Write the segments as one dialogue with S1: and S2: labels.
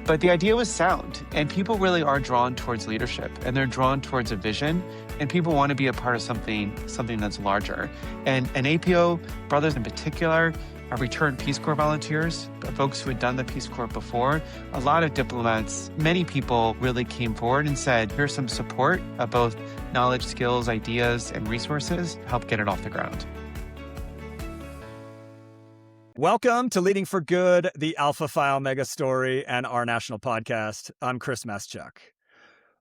S1: But the idea was sound, and people really are drawn towards leadership, and they're drawn towards a vision, and people want to be a part of something that's larger. And APO brothers in particular are returned Peace Corps volunteers, folks who had done the Peace Corps before. A lot of diplomats, many people really came forward and said, here's some support of both knowledge, skills, ideas, and resources to help get it off the ground.
S2: Welcome to Leading for Good, the Alpha Phi Omega Story, and our national podcast. I'm Chris Meschuk.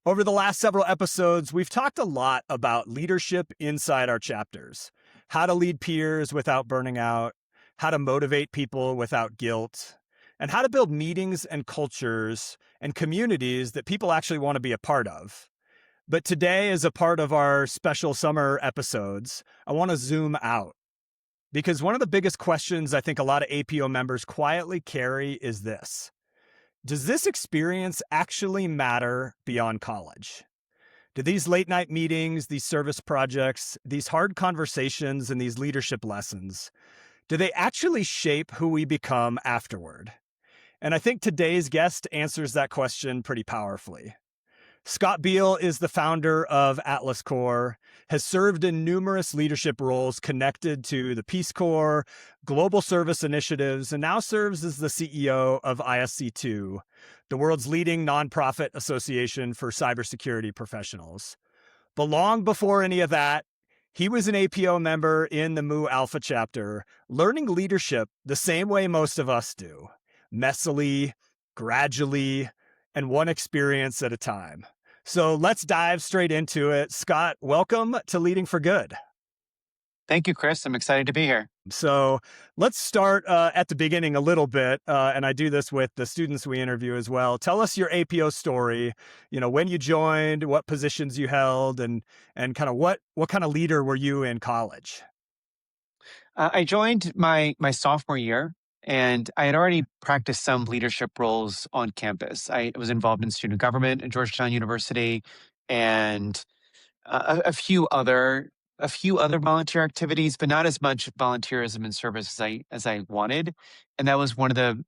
S2: Over the last several episodes, we've talked a lot about leadership inside our chapters, how to lead peers without burning out, how to motivate people without guilt, and how to build meetings and cultures and communities that people actually want to be a part of. But today, as a part of our special summer episodes, I want to zoom out. Because one of the biggest questions I think a lot of APO members quietly carry is this: does this experience actually matter beyond college? Do these late night meetings, these service projects, these hard conversations, and these leadership lessons, do they actually shape who we become afterward? And I think today's guest answers that question pretty powerfully. Scott Beale is the founder of Atlas Corps, has served in numerous leadership roles connected to the Peace Corps, global service initiatives, and now serves as the CEO of ISC2, the world's leading nonprofit association for cybersecurity professionals. But long before any of that, he was an APO member in the Mu Alpha chapter, learning leadership the same way most of us do, messily, gradually, and one experience at a time. So let's dive straight into it. Scott, welcome to Leading for Good.
S1: Thank you, Chris. I'm excited to be here.
S2: So let's start at the beginning a little bit, and I do this with the students we interview as well. Tell us your APO story, when you joined, what positions you held, and kind of what kind of leader were you in college?
S1: I joined my sophomore year, and I had already practiced some leadership roles on campus. I was involved in student government at Georgetown University, and a few other volunteer activities, but not as much volunteerism and service as I wanted. And that was one of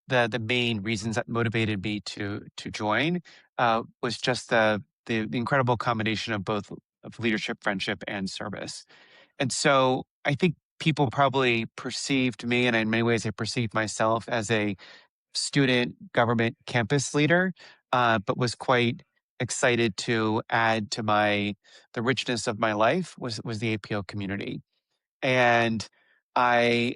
S1: the main reasons that motivated me to join. Was just the incredible combination of both of leadership, friendship, and service. And so I think people probably perceived me, and in many ways I perceived myself as a student government campus leader, but was quite excited to add to the richness of my life was the APO community. And I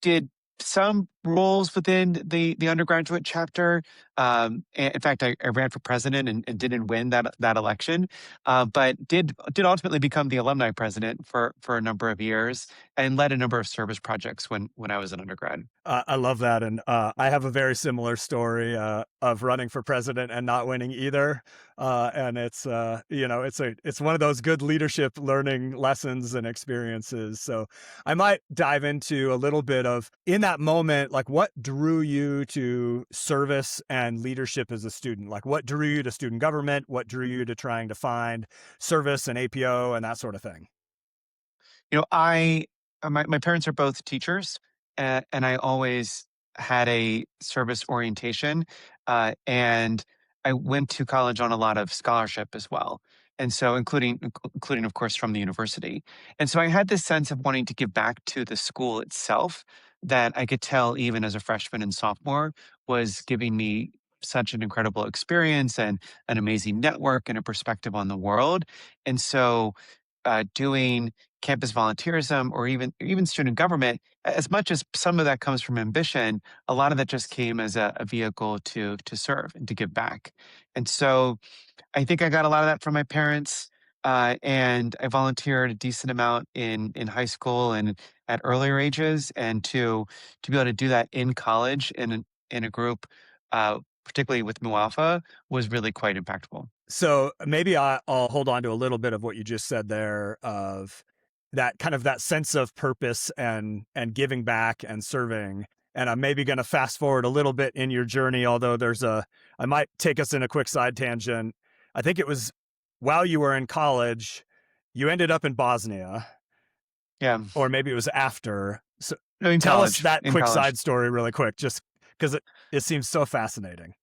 S1: did some roles within the undergraduate chapter. In fact, I ran for president and didn't win that election, but did ultimately become the alumni president for a number of years and led a number of service projects when I was an undergrad.
S2: I love that, and I have a very similar story of running for president and not winning either. And it's it's one of those good leadership learning lessons and experiences. So I might dive into a little bit of, in that moment, like, what drew you to service and leadership as a student? Like, what drew you to student government? What drew you to trying to find service and APO and that sort of thing?
S1: My parents are both teachers, and I always had a service orientation, and I went to college on a lot of scholarship as well. And so including, of course, from the university. And so I had this sense of wanting to give back to the school itself that I could tell even as a freshman and sophomore was giving me such an incredible experience and an amazing network and a perspective on the world. And so doing campus volunteerism or even student government, as much as some of that comes from ambition, a lot of that just came as a vehicle to serve and to give back. And so I think I got a lot of that from my parents, and I volunteered a decent amount in high school and at earlier ages, and to be able to do that in college in a group, particularly with Mu Alpha, was really quite impactful.
S2: So maybe I'll hold on to a little bit of what you just said there, of that sense of purpose and giving back and serving. And I'm maybe going to fast forward a little bit in your journey, although I might take us in a quick side tangent. I think it was while you were in college, you ended up in Bosnia.
S1: Yeah.
S2: Or maybe it was after. So
S1: No, in
S2: tell
S1: college.
S2: us that
S1: In
S2: quick
S1: college.
S2: side story really quick. Just Because it seems so fascinating.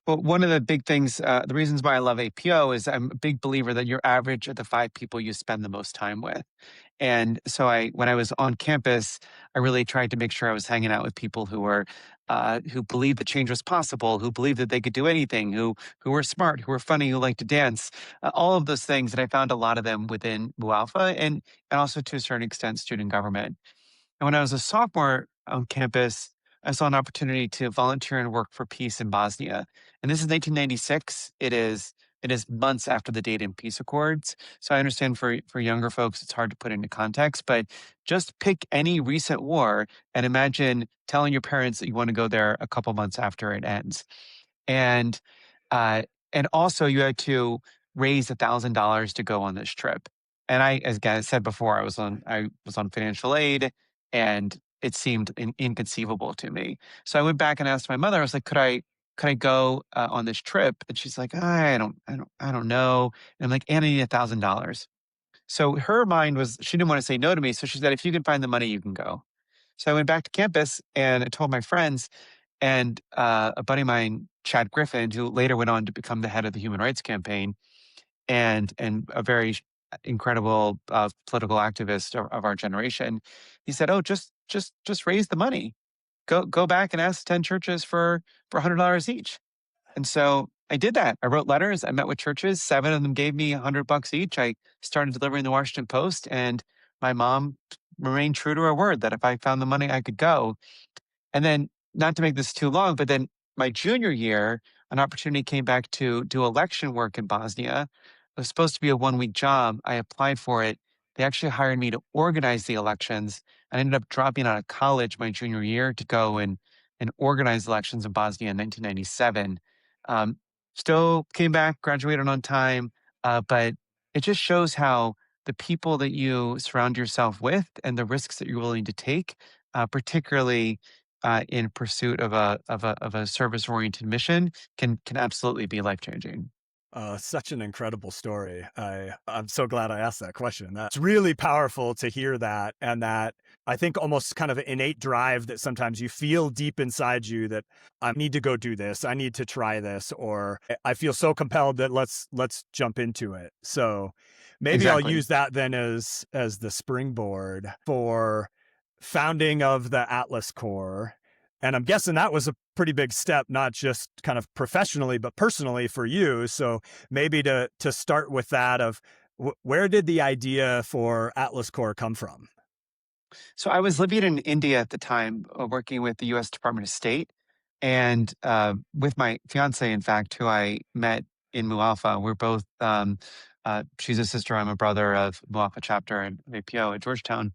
S1: Well, one of the big things, the reasons why I love APO is I'm a big believer that you're average of the five people you spend the most time with. And so when I was on campus, I really tried to make sure I was hanging out with people who believed that change was possible, who believed that they could do anything, who were smart, who were funny, who liked to dance, all of those things. And I found a lot of them within Mu Alpha and also to a certain extent student government. And when I was a sophomore on campus, I saw an opportunity to volunteer and work for peace in Bosnia. And this is 1996. It is months after the Dayton Peace Accords. So I understand for younger folks, it's hard to put into context, but just pick any recent war and imagine telling your parents that you want to go there a couple months after it ends. And uh, and also you had to raise $1,000 to go on this trip. And as I said before, I was on financial aid, and it seemed inconceivable to me. So I went back and asked my mother. I was like, "Could I go on this trip?" And she's like, "I don't know." And I'm like, "And I need $1,000." So her mind was she didn't want to say no to me. So she said, "If you can find the money, you can go." So I went back to campus and I told my friends, and a buddy of mine, Chad Griffin, who later went on to become the head of the Human Rights Campaign and a very incredible political activist of our generation, he said, "Oh, just raise the money. Go back and ask 10 churches for $100 each." And so I did that. I wrote letters. I met with churches. 7 of them gave me $100 each. I started delivering the Washington Post, and my mom remained true to her word that if I found the money, I could go. And then, not to make this too long, but then my junior year, an opportunity came back to do election work in Bosnia. It was supposed to be a 1 week job. I applied for it. They actually hired me to organize the elections. I ended up dropping out of college my junior year to go and organize elections in Bosnia in 1997. Um, Still came back, graduated on time, but it just shows how the people that you surround yourself with and the risks that you're willing to take, particularly in pursuit of a service oriented mission, can absolutely be life changing.
S2: Such an incredible story. I'm so glad I asked that question. That's really powerful to hear that, and that I think almost kind of an innate drive that sometimes you feel deep inside you that I need to go do this, I need to try this, or I feel so compelled that let's jump into it. So maybe I'll
S1: Exactly.
S2: use that then as the springboard for founding of the Atlas Corps. And I'm guessing that was a pretty big step, not just kind of professionally, but personally for you. So maybe to start with that of where did the idea for Atlas Corps come from?
S1: So I was living in India at the time, working with the U.S. Department of State, and with my fiance, in fact, who I met in Mu Alpha. We're both she's a sister, I'm a brother of Mu Alpha chapter and APO at Georgetown,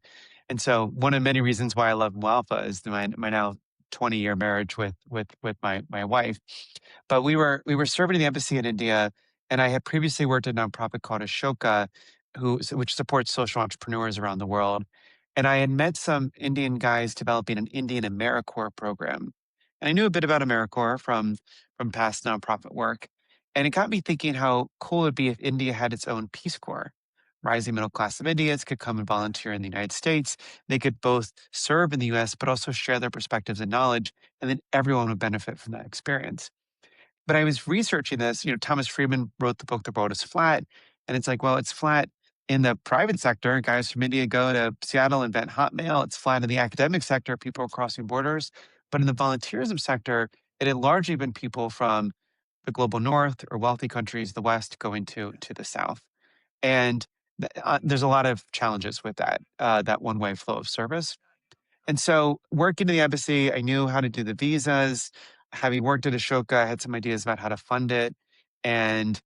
S1: and so one of many reasons why I love Mu Alpha is my now 20-year marriage with my wife. But we were serving in the embassy in India, and I had previously worked at a nonprofit called Ashoka, which supports social entrepreneurs around the world. And I had met some Indian guys developing an Indian AmeriCorps program. And I knew a bit about AmeriCorps from past nonprofit work. And it got me thinking how cool it would be if India had its own Peace Corps. Rising middle class of Indians could come and volunteer in the United States. They could both serve in the US, but also share their perspectives and knowledge. And then everyone would benefit from that experience. But I was researching this. Thomas Friedman wrote the book The World is Flat. And it's like, well, it's flat in the private sector. Guys from India go to Seattle, invent Hotmail. It's flat in the academic sector. People are crossing borders. But in the volunteerism sector, it had largely been people from the global north or wealthy countries, the West, going to the South. And there's a lot of challenges with that one-way flow of service. And so working in the embassy, I knew how to do the visas. Having worked at Ashoka, I had some ideas about how to fund it. And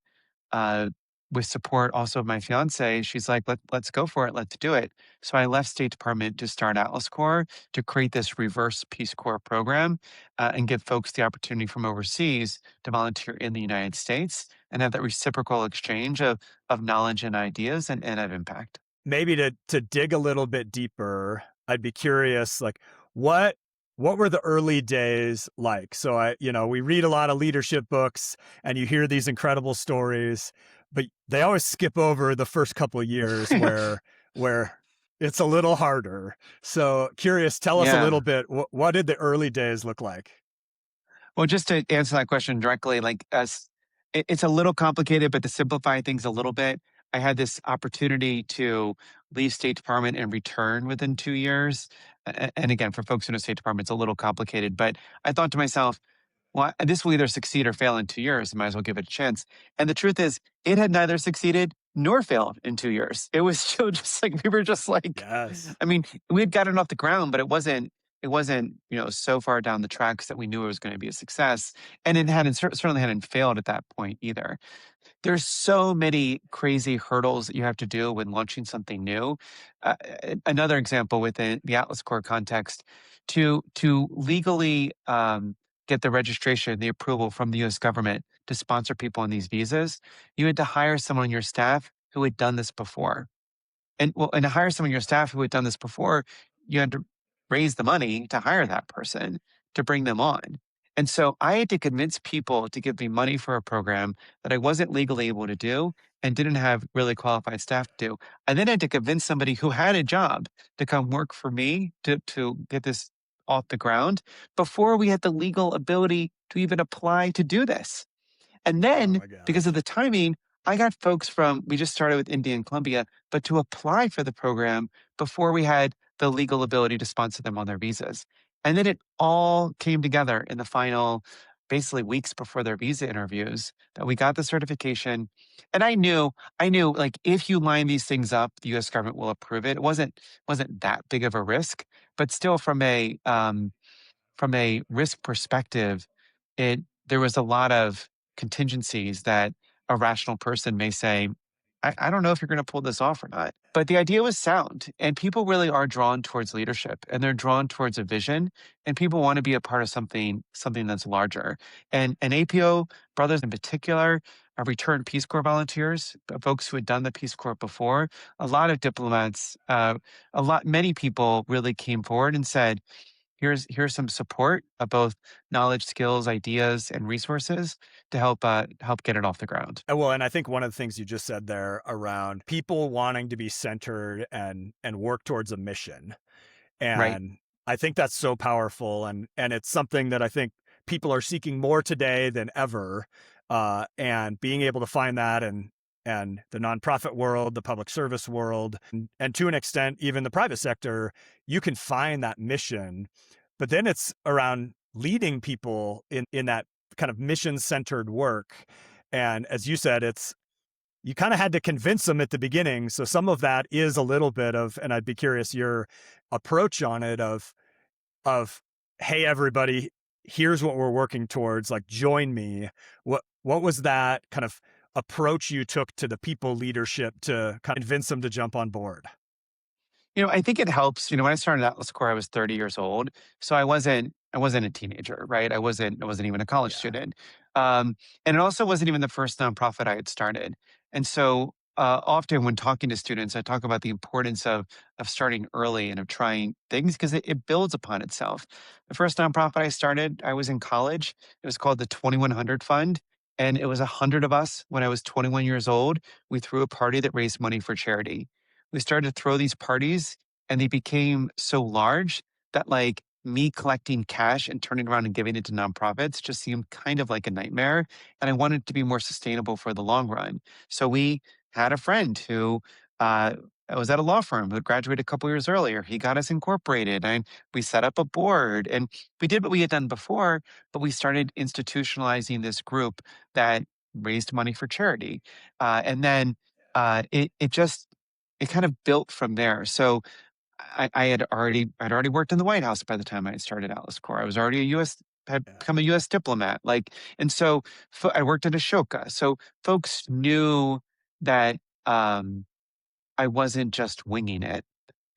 S1: uh, with support also of my fiance, she's like, let's go for it. Let's do it. So I left State Department to start Atlas Corps to create this reverse Peace Corps program and give folks the opportunity from overseas to volunteer in the United States and have that reciprocal exchange of knowledge and ideas and of impact.
S2: Maybe to dig a little bit deeper, I'd be curious, like what what were the early days like? So we read a lot of leadership books and you hear these incredible stories, but they always skip over the first couple of years where it's a little harder. So curious, tell us a
S1: Yeah.
S2: little bit, what did the early days look like?
S1: Well, just to answer that question directly, like it's a little complicated, but to simplify things a little bit, I had this opportunity to leave State Department and return within 2 years. And again, for folks who know State Department, it's a little complicated. But I thought to myself, well, this will either succeed or fail in 2 years. I might as well give it a chance. And the truth is, it had neither succeeded nor failed in 2 years. It was still just like we were just like,
S2: Yes.
S1: I mean, we had gotten off the ground, but it wasn't so far down the tracks that we knew it was going to be a success, and it hadn't certainly hadn't failed at that point either. There's so many crazy hurdles that you have to do when launching something new. Another example within the Atlas Core context, to legally get the registration, the approval from the U.S. government to sponsor people on these visas, you had to hire someone on your staff who had done this before. And to hire someone on your staff who had done this before, you had to raise the money to hire that person to bring them on. And so I had to convince people to give me money for a program that I wasn't legally able to do and didn't have really qualified staff to do. I then had to convince somebody who had a job to come work for me to get this off the ground before we had the legal ability to even apply to do this. And
S2: Oh
S1: then,
S2: my
S1: because of
S2: gosh.
S1: the timing, I got folks from, we just started with India and Colombia, but to apply for the program before we had the legal ability to sponsor them on their visas. And then it all came together in the final, basically weeks before their visa interviews, that we got the certification. And I knew like if you line these things up, the US government will approve it. It wasn't that big of a risk, but still from a risk perspective, it there was a lot of contingencies that a rational person may say, I don't know if you're going to pull this off or not. But the idea was sound, and people really are drawn towards leadership, and they're drawn towards a vision, and people want to be a part of something that's larger. And APO brothers in particular are returned Peace Corps volunteers, folks who had done the Peace Corps before. A lot of diplomats, many people really came forward and said, here's some support of both knowledge, skills, ideas, and resources to help get it off the ground.
S2: Well, and I think one of the things you just said there around people wanting to be centered and work towards a mission.
S1: Right.
S2: And I think that's so powerful, and it's something that I think people are seeking more today than ever. And being able to find that and the nonprofit world, the public service world, and to an extent, even the private sector, you can find that mission. But then it's around leading people in that kind of mission-centered work. And as you said, it's you kind of had to convince them at the beginning. So some of that is a little bit of, and I'd be curious your approach on it of, hey, everybody, here's what we're working towards, like join me. What was that kind of approach you took to the people leadership to kind of convince them to jump on board?
S1: I think it helps. When I started Atlas Core, I was 30 years old, so I wasn't a teenager, right? I wasn't even a college
S2: Yeah.
S1: student, and it also wasn't even the first nonprofit I had started. And so often when talking to students, I talk about the importance of starting early and of trying things because it builds upon itself. The first nonprofit I started, I was in college. It was called the 2100 Fund. And it was 100 of us when I was 21 years old. We threw a party that raised money for charity. We started to throw these parties and they became so large that like me collecting cash and turning around and giving it to nonprofits just seemed kind of like a nightmare. And I wanted to be more sustainable for the long run. So we had a friend who was at a law firm who had graduated a couple years earlier. He got us incorporated and we set up a board and we did what we had done before, but we started institutionalizing this group that raised money for charity. And then it kind of built from there. So I'd already worked in the White House by the time I started Atlas Core. I was already had
S2: Yeah.
S1: become a U.S. diplomat. And so I worked at Ashoka. So folks knew that I wasn't just winging it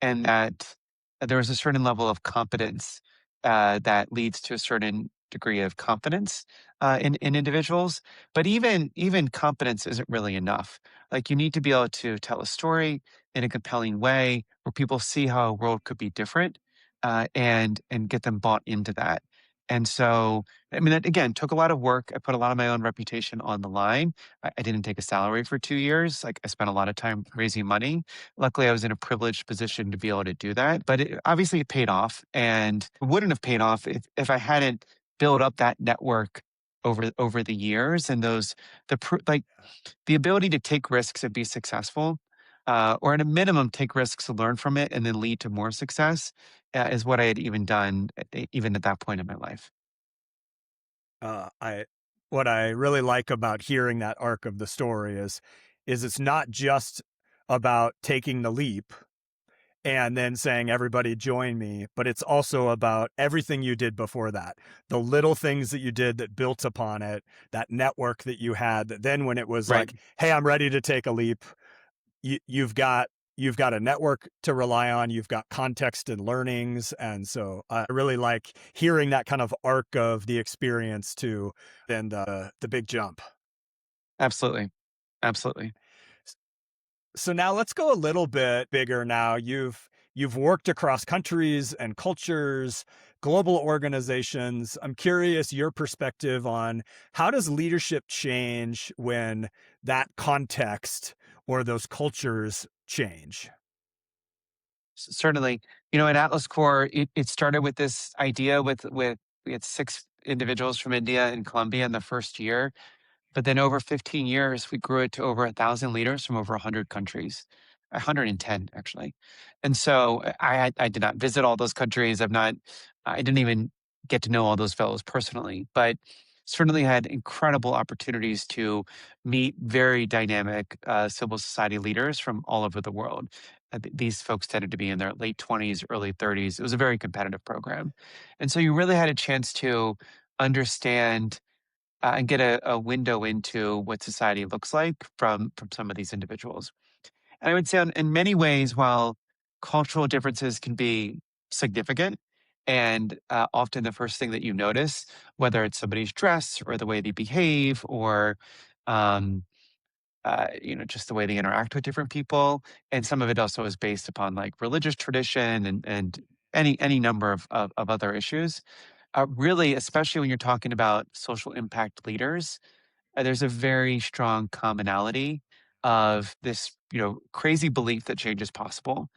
S1: and that there was a certain level of competence that leads to a certain degree of confidence in individuals. But even competence isn't really enough. Like you need to be able to tell a story in a compelling way where people see how a world could be different and get them bought into that. And so, I mean, that again took a lot of work. I put a lot of my own reputation on the line. I didn't take a salary for 2 years. Like I spent a lot of time raising money. Luckily, I was in a privileged position to be able to do that. But obviously, it paid off, and it wouldn't have paid off if I hadn't built up that network over the years and like the ability to take risks and be successful, or at a minimum, take risks to learn from it and then lead to more success, is what I had even done, even at that point in my life.
S2: I what I really like about hearing that arc of the story is it's not just about taking the leap and then saying, "Everybody join me," but it's also about everything you did before that. The little things that you did that built upon it, that network that you had, that then when it was
S1: Right.
S2: like, "Hey, I'm ready to take a leap," you've got a network to rely on, you've got context and learnings, and so I really like hearing that kind of arc of the experience to then the big jump.
S1: Absolutely. Absolutely.
S2: So now let's go a little bit bigger now. You've worked across countries and cultures, global organizations. I'm curious your perspective on how does leadership change when that context or those cultures change?
S1: Certainly. At Atlas Core, it started with this idea with we had 6 individuals from India and Colombia in the first year. But then over 15 years, we grew it to over 1,000 leaders from over 100 countries, 110 actually. And so I did not visit all those countries. I didn't even get to know all those fellows personally, but certainly had incredible opportunities to meet very dynamic civil society leaders from all over the world. These folks tended to be in their late 20s, early 30s. It was a very competitive program. And so you really had a chance to understand and get a window into what society looks like from some of these individuals. And I would say, in many ways, while cultural differences can be significant, and often the first thing that you notice, whether it's somebody's dress or the way they behave, or um, just the way they interact with different people, and some of it also is based upon like religious tradition and any number of other issues. Really, especially when you're talking about social impact leaders, there's a very strong commonality of this, crazy belief that change is possible.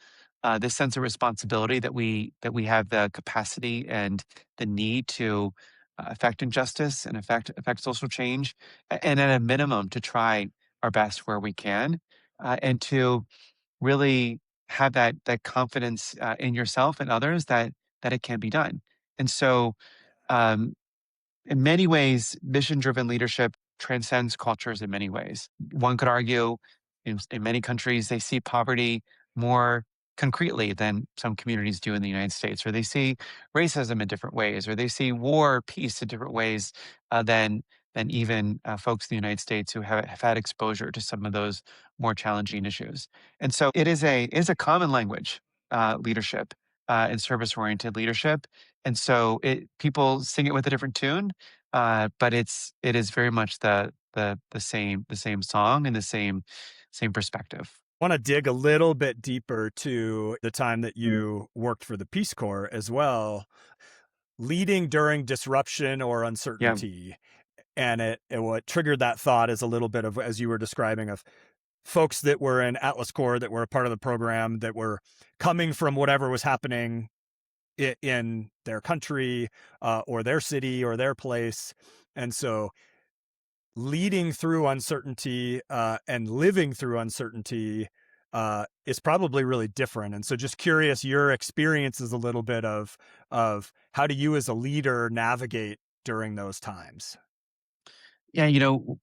S1: This sense of responsibility that we have the capacity and the need to affect injustice and affect social change, and at a minimum to try our best where we can, and to really have that confidence in yourself and others that it can be done. And so, um, in many ways, mission driven leadership transcends cultures in many ways. One could argue in many countries, they see poverty more concretely than some communities do in the United States, or they see racism in different ways, or they see war, peace in different ways than even folks in the United States who have had exposure to some of those more challenging issues. And so it is a common language, leadership and service oriented leadership, and so people sing it with a different tune, but it is very much the same song and the same perspective.
S2: Want to dig a little bit deeper to the time that you worked for the Peace Corps as well, leading during disruption or
S1: Yeah,
S2: uncertainty. And what triggered that thought is a little bit of, as you were describing, of folks that were in Atlas Corps that were a part of the program that were coming from whatever was happening in their country or their city or their place. And so leading through uncertainty and living through uncertainty is probably really different. And so just curious your experiences a little bit of how do you as a leader navigate during those times?
S1: yeah.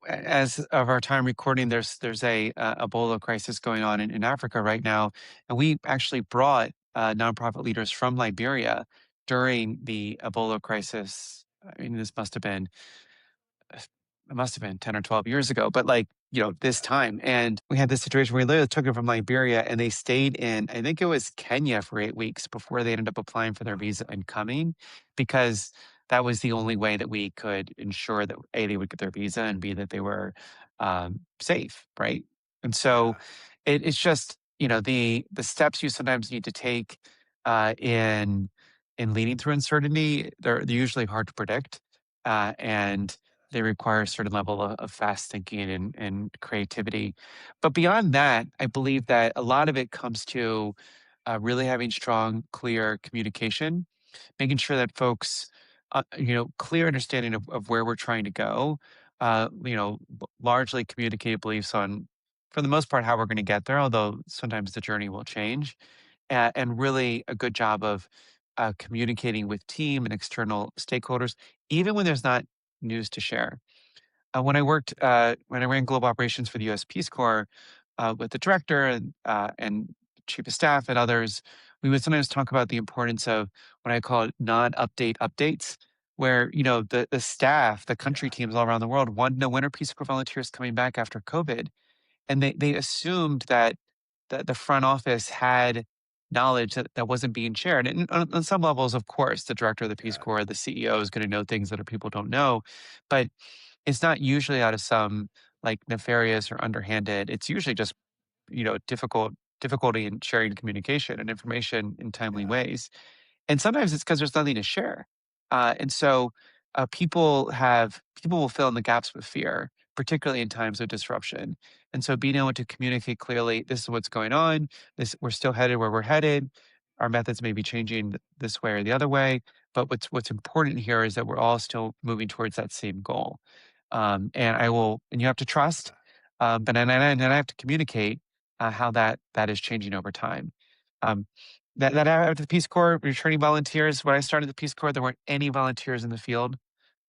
S1: As of our time recording, there's a Ebola crisis going on in Africa right now, and we actually brought nonprofit leaders from Liberia during the Ebola crisis. I mean, it must have been 10 or 12 years ago, but like, this time. And we had this situation where we literally took them from Liberia and they stayed in, I think it was Kenya for 8 weeks before they ended up applying for their visa and coming, because that was the only way that we could ensure that A, they would get their visa, and B, that they were safe. Right. And so
S2: Yeah.
S1: it's just, the steps you sometimes need to take in in leading through uncertainty, they're usually hard to predict, and they require a certain level of fast thinking and creativity. But beyond that, I believe that a lot of it comes to really having strong, clear communication, making sure that folks, clear understanding of where we're trying to go, largely communicate beliefs on, for the most part, how we're going to get there, although sometimes the journey will change, and really a good job of communicating with team and external stakeholders, even when there's not news to share. When I ran global operations for the U.S. Peace Corps with the director and chief of staff and others, we would sometimes talk about the importance of what I call non-update updates, where the staff, the country
S2: Yeah.
S1: teams all around the world wanted to know when are Peace Corps volunteers coming back after COVID, and they assumed that the front office had knowledge that wasn't being shared. And on some levels, of course, the director of the Peace
S2: Yeah.
S1: Corps, the CEO, is going to know things that other people don't know, but it's not usually out of some like nefarious or underhanded. It's usually just difficulty in sharing communication and information in timely
S2: Yeah.
S1: ways. And sometimes it's because there's nothing to share. And so people will fill in the gaps with fear, particularly in times of disruption. And so being able to communicate clearly, this is what's going on. This We're still headed where we're headed. Our methods may be changing this way or the other way, but what's important here is that we're all still moving towards that same goal. And you have to trust, but then I have to communicate how that is changing over time. Um, that after the Peace Corps, returning volunteers. When I started the Peace Corps, there weren't any volunteers in the field.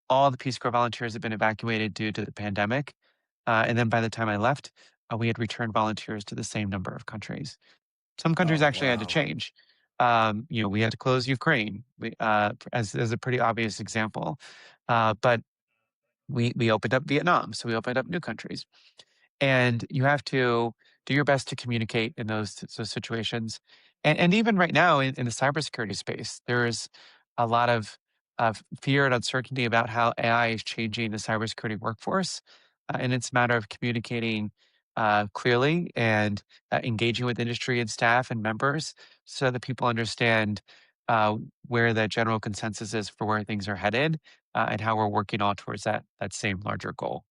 S1: All the Peace Corps volunteers had been evacuated due to the pandemic. And then by the time I left, we had returned volunteers to the same number of countries. Some countries
S2: Oh,
S1: actually had to
S2: wow.
S1: change. We had to close Ukraine as a pretty obvious example. But we opened up Vietnam, so we opened up new countries. And you have to do your best to communicate in those situations. And even right now in the cybersecurity space, there's a lot of fear and uncertainty about how AI is changing the cybersecurity workforce. And it's a matter of communicating clearly and engaging with industry and staff and members so that people understand uh, where the general consensus is for where things are headed, and how we're working all towards that same larger goal.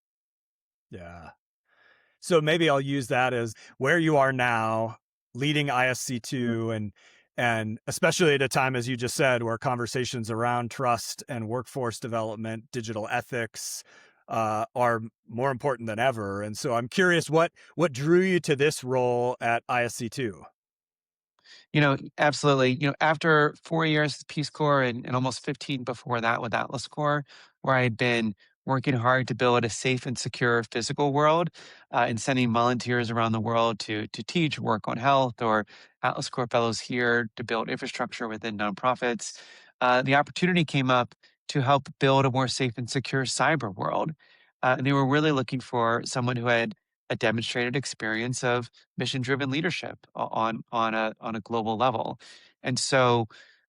S2: Yeah. So maybe I'll use that as where you are now, leading ISC2, and especially at a time, as you just said, where conversations around trust and workforce development, digital ethics, are more important than ever. And so I'm curious, what drew you to this role at ISC2?
S1: Absolutely. After 4 years at Peace Corps and almost 15 before that with Atlas Corps, where I had been working hard to build a safe and secure physical world, and sending volunteers around the world to teach, work on health, or Atlas Corps fellows here to build infrastructure within nonprofits. The opportunity came up to help build a more safe and secure cyber world. And they were really looking for someone who had a demonstrated experience of mission-driven leadership on a global level, and so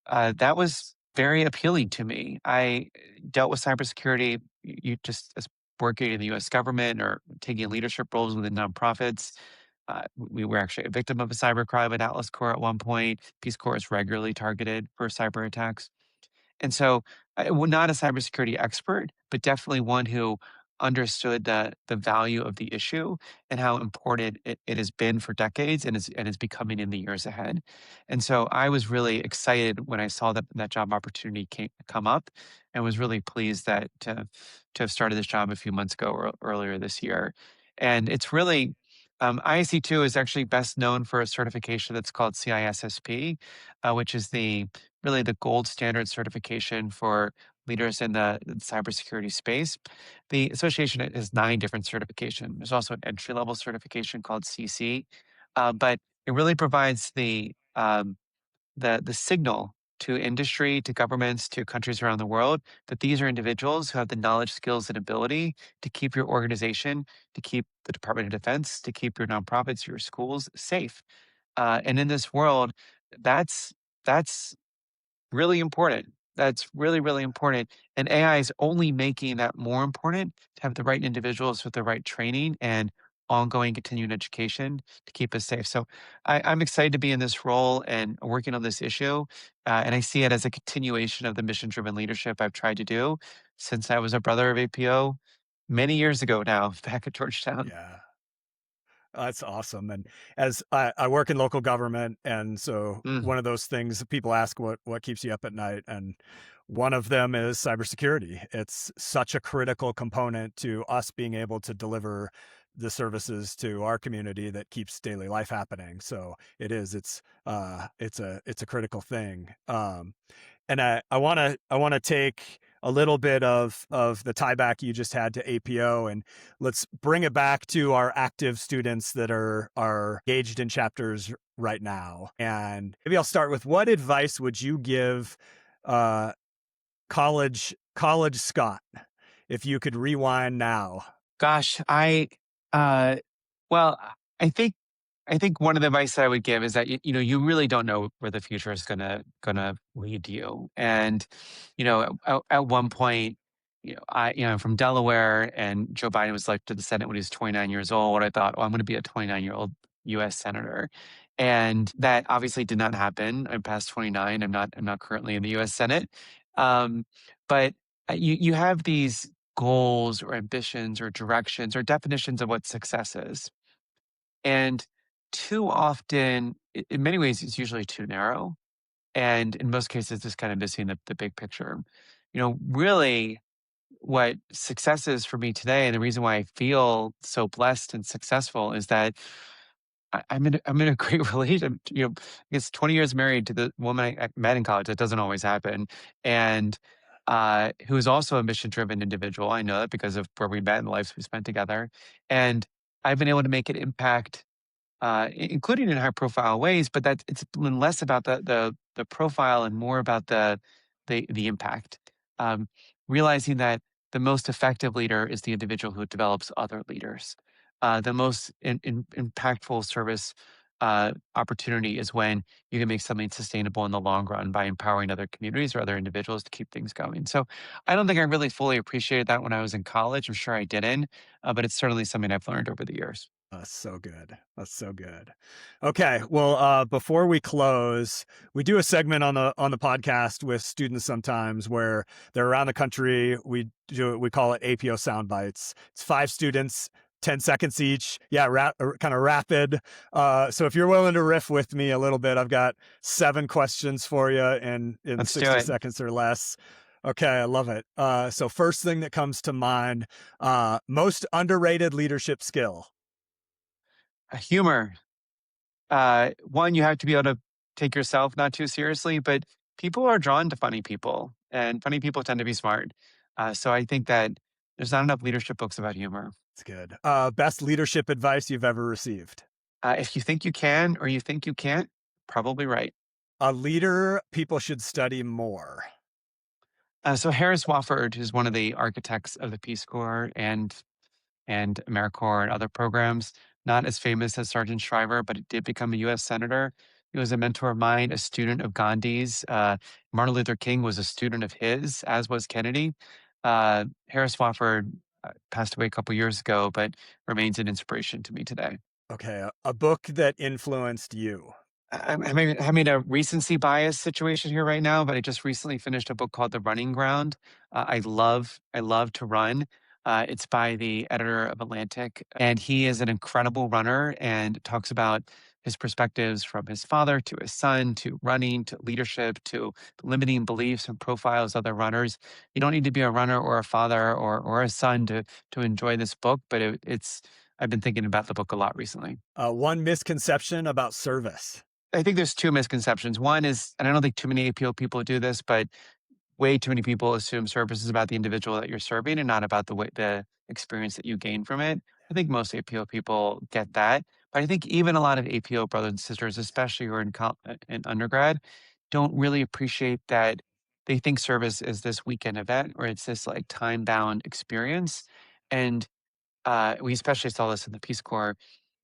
S1: that was very appealing to me. I dealt with cybersecurity, you just as working in the U.S. government or taking leadership roles within nonprofits. We were actually a victim of a cybercrime at Atlas Corps at one point. Peace Corps is regularly targeted for cyber attacks. And so, not a cybersecurity expert, but definitely one who understood the value of the issue and how important it has been for decades and is becoming in the years ahead. And so I was really excited when I saw that job opportunity come up, and was really pleased to have started this job a few months ago or earlier this year. And it's really IAC2 is actually best known for a certification that's called CISSP, which is the gold standard certification for leaders in the cybersecurity space. The association has 9 different certifications. There's also an entry level certification called CC, but it really provides the signal to industry, to governments, to countries around the world that these are individuals who have the knowledge, skills, and ability to keep your organization, to keep the Department of Defense, to keep your nonprofits, your schools safe. And in this world, that's really important. That's really, really important. And AI is only making that more important to have the right individuals with the right training and ongoing continuing education to keep us safe. So I'm excited to be in this role and working on this issue. And I see it as a continuation of the mission driven leadership I've tried to do since I was a brother of APO many years ago now, back at Georgetown.
S2: Yeah. That's awesome. And as I work in local government, and so
S1: Mm,
S2: one of those things that people ask what keeps you up at night, and one of them is cybersecurity. It's such a critical component to us being able to deliver the services to our community that keeps daily life happening. So it is. It's a critical thing. And I want to take a little bit of the tie back you just had to APO, and let's bring it back to our active students that are engaged in chapters right now. And maybe I'll start with, what advice would you give uh, college Scott if you could rewind now?
S1: gosh, uh, well, I think one of the advice that I would give is that you know you really don't know where the future is gonna lead you, and you know at one point, I'm from Delaware, and Joe Biden was elected to the Senate when he was 29 years old. I thought, oh, I'm going to be a 29-year-old U.S. senator, and that obviously did not happen. I'm past 29. I'm not currently in the U.S. Senate, but you have these goals or ambitions or directions or definitions of what success is. And too often, in many ways, it's usually too narrow. And in most cases, it's kind of missing the big picture. Really what success is for me today, and the reason why I feel so blessed and successful is that I'm in a great relationship. I guess 20 years married to the woman I met in college. That doesn't always happen, and who is also a mission driven individual. I know that because of where we met and the lives we spent together, and I've been able to make an impact, including in high profile ways, but that it's been less about the profile and more about the impact. Um, Realizing that the most effective leader is the individual who develops other leaders. The most impactful service opportunity is when you can make something sustainable in the long run by empowering other communities or other individuals to keep things going. So I don't think I really fully appreciated that when I was in college. I'm sure I didn't, but it's certainly something I've learned over the years.
S2: That's so good. That's so good. Okay, well, before we close, we do a segment on the podcast with students sometimes where they're around the country. We call it APO Sound Bites. It's 5 students, 10 seconds each. Yeah, kind of rapid. So if you're willing to riff with me a little bit, I've got 7 questions for you in
S1: Let's do
S2: 60
S1: it.
S2: seconds or less. Okay, I love it. So first thing that comes to mind, most underrated leadership skill.
S1: Humor. One, you have to be able to take yourself not too seriously, but people are drawn to funny people, and funny people tend to be smart. So I think that there's not enough leadership books about humor.
S2: It's good. Best leadership advice you've ever received.
S1: If you think you can or you think you can't, probably right.
S2: A leader people should study more.
S1: So Harris Wofford, who's one of the architects of the Peace Corps and AmeriCorps and other programs. Not as famous as Sergeant Shriver, but it did become a U.S. Senator. He was a mentor of mine, a student of Gandhi's. Martin Luther King was a student of his, as was Kennedy. Harris Wofford passed away a couple years ago, but remains an inspiration to me today.
S2: Okay, a book that influenced you.
S1: I'm in a recency bias situation here right now, but I just recently finished a book called The Running Ground. I love to run. It's by the editor of Atlantic, and he is an incredible runner and talks about his perspectives from his father to his son to running to leadership to limiting beliefs and profiles of other runners. You don't need to be a runner or a father or a son to enjoy this book, but it's I've been thinking about the book a lot recently.
S2: One misconception about service.
S1: I think there's two misconceptions. One is, and I don't think too many APO people do this, but way too many people assume service is about the individual that you're serving and not about the experience that you gain from it. I think most APO people get that, but I think even a lot of APO brothers and sisters, especially who are in undergrad, don't really appreciate that. They think service is this weekend event or it's this like time bound experience, and we especially saw this in the Peace Corps.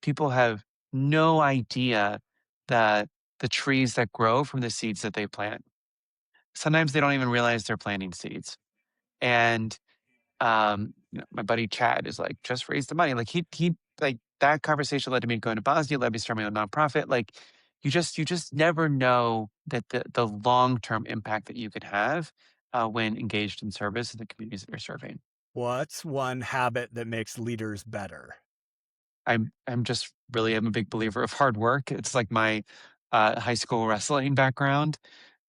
S1: People have no idea the the trees that grow from the seeds that they plant. Sometimes they don't even realize they're planting seeds. And my buddy Chad is like, just raise the money. Like he like that conversation led to me going to Bosnia, led me to start my own nonprofit. Like you just never know that the long-term impact that you could have when engaged in service in the communities that you're serving.
S2: What's one habit that makes leaders better?
S1: I'm just really am a big believer of hard work. It's like my high school wrestling background.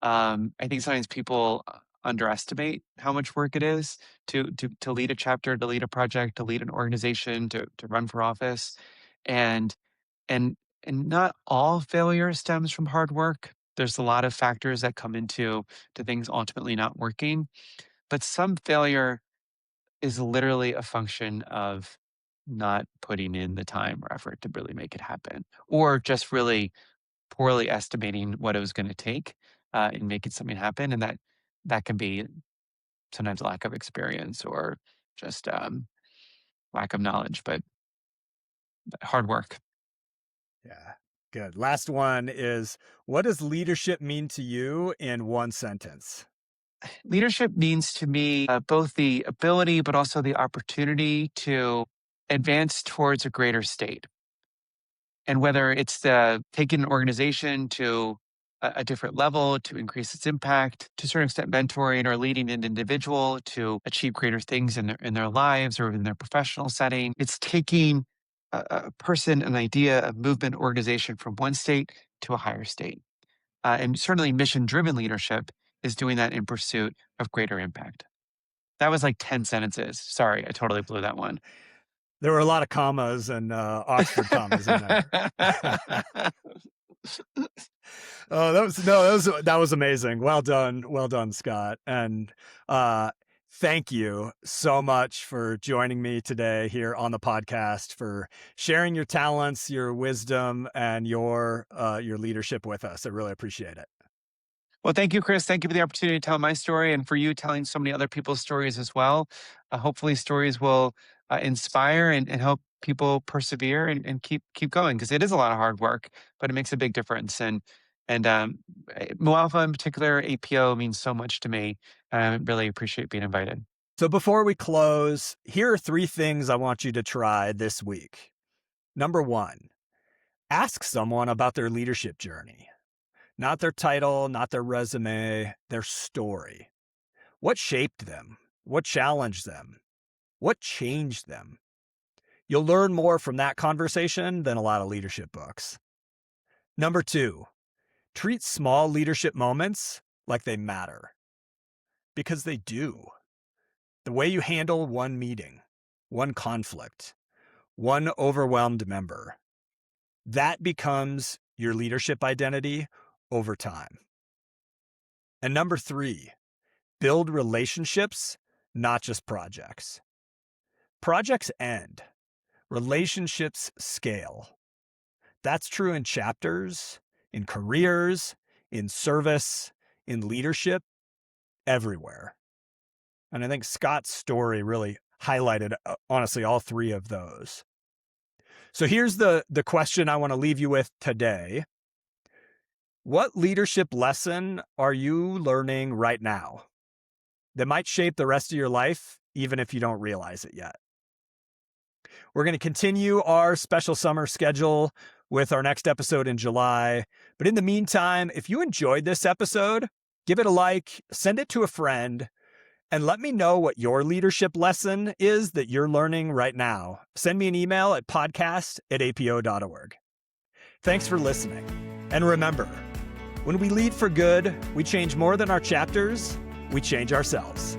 S1: I think sometimes people underestimate how much work it is to lead a chapter, to lead a project, to lead an organization, to run for office, and and and not all failure stems from hard work. There's a lot of factors that come into to things ultimately not working, but some failure is literally a function of not putting in the time or effort to really make it happen, or just really poorly estimating what it was going to take in making something happen, and that can be sometimes lack of experience or just lack of knowledge, but hard work.
S2: Yeah, good. Last one is, what does leadership mean to you in one sentence?
S1: Leadership means to me both the ability, but also the opportunity to advance towards a greater state. And whether it's taking an organization to a different level to increase its impact, to a certain extent mentoring or leading an individual to achieve greater things in their lives or in their professional setting. It's taking a person, an idea, a movement, organization from one state to a higher state. And certainly mission driven leadership is doing that in pursuit of greater impact. That was like 10 sentences. Sorry, I totally blew that one.
S2: There were a lot of commas and Oxford commas in there. Oh, that was amazing. Well done, Scott. And thank you so much for joining me today here on the podcast, for sharing your talents, your wisdom, and your leadership with us. I really appreciate it.
S1: Well, thank you, Chris. Thank you for the opportunity to tell my story and for you telling so many other people's stories as well. Hopefully, stories will inspire and help people persevere and keep going, because it is a lot of hard work, but it makes a big difference. And Mu Alpha in particular, APO means so much to me. I really appreciate being invited.
S2: So before we close, here are 3 things I want you to try this week. Number 1, ask someone about their leadership journey. Not their title, not their resume, their story. What shaped them? What challenged them? What changed them? You'll learn more from that conversation than a lot of leadership books. Number 2, treat small leadership moments like they matter. Because they do. The way you handle one meeting, one conflict, one overwhelmed member, that becomes your leadership identity over time. And number 3, build relationships, not just projects. Projects end. Relationships scale. That's true in chapters, in careers, in service, in leadership, everywhere. And I think Scott's story really highlighted, honestly, all 3 of those. So here's the question I want to leave you with today. What leadership lesson are you learning right now that might shape the rest of your life, even if you don't realize it yet? We're going to continue our special summer schedule with our next episode in July. But in the meantime, if you enjoyed this episode, give it a like, send it to a friend, and let me know what your leadership lesson is that you're learning right now. Send me an email at podcast@apo.org. Thanks for listening. And remember, when we lead for good, we change more than our chapters, we change ourselves.